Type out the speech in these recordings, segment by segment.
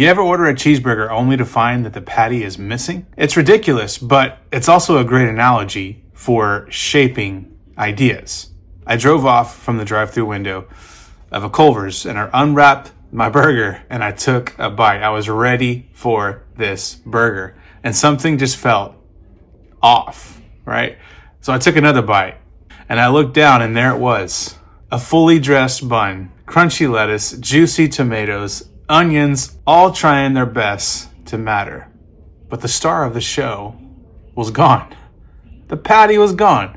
You ever order a cheeseburger only to find that the patty is missing? It's ridiculous, but it's also a great analogy for shaping ideas. I drove off from the drive-thru window of a Culver's and I unwrapped my burger and I took a bite. I was ready for this burger and something just felt off, right? So I took another bite and I looked down and there it was. A fully dressed bun, crunchy lettuce, juicy tomatoes, onions, all trying their best to matter. But the star of the show was gone. The patty was gone.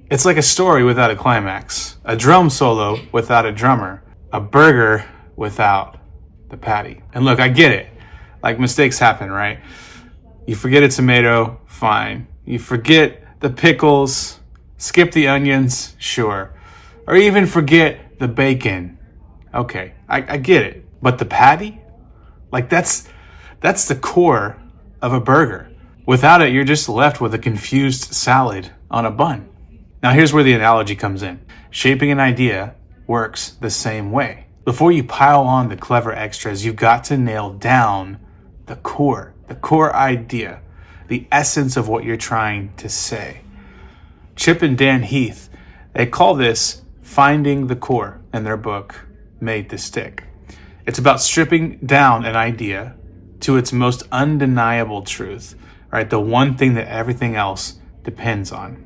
It's like a story without a climax, a drum solo without a drummer, a burger without the patty. And look, I get it. Like, mistakes happen, right? You forget a tomato, fine. You forget the pickles, skip the onions, sure. Or even forget the bacon. Okay, I get it. But the patty? Like, that's the core of a burger. Without it, you're just left with a confused salad on a bun. Now, here's where the analogy comes in. Shaping an idea works the same way. Before you pile on the clever extras, you've got to nail down the core idea, the essence of what you're trying to say. Chip and Dan Heath, they call this finding the core in their book, Made to Stick. It's about stripping down an idea to its most undeniable truth, right? The one thing that everything else depends on.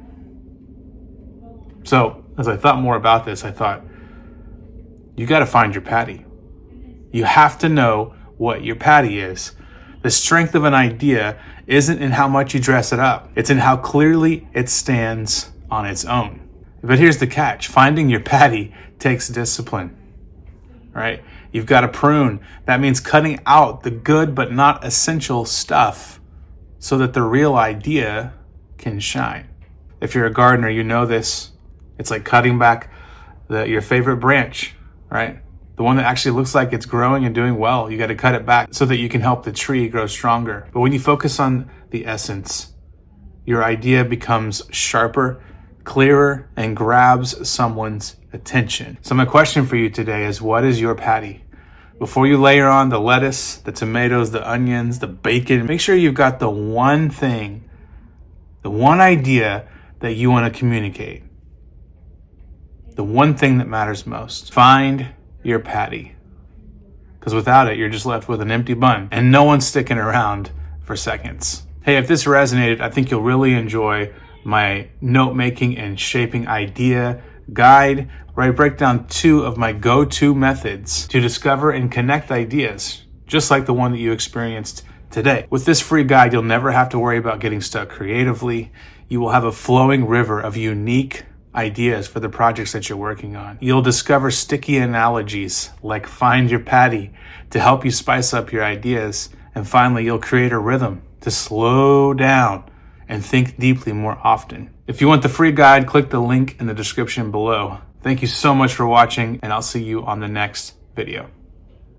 So, as I thought more about this, I thought, you got to find your patty. You have to know what your patty is. The strength of an idea isn't in how much you dress it up. It's in how clearly it stands on its own. But here's the catch. Finding your patty takes discipline, right? You've got to prune. That means cutting out the good but not essential stuff so that the real idea can shine. If you're a gardener, you know this. It's like cutting back your favorite branch, right? The one that actually looks like it's growing and doing well. You got to cut it back so that you can help the tree grow stronger. But when you focus on the essence, your idea becomes sharper, clearer, and grabs someone's attention. So my question for you today is, what is your patty? Before you layer on the lettuce, the tomatoes, the onions, the bacon, make sure you've got the one thing, the one idea that you want to communicate. The one thing that matters most. Find your patty. Because without it, you're just left with an empty bun and no one's sticking around for seconds. Hey, if this resonated, I think you'll really enjoy my note-making and shaping idea guide, where I break down 2 of my go-to methods to discover and connect ideas, just like the one that you experienced today. With this free guide, you'll never have to worry about getting stuck creatively. You will have a flowing river of unique ideas for the projects that you're working on. You'll discover sticky analogies like find your patty to help you spice up your ideas. And finally, you'll create a rhythm to slow down and think deeply more often. If you want the free guide, click the link in the description below. Thank you so much for watching, and I'll see you on the next video.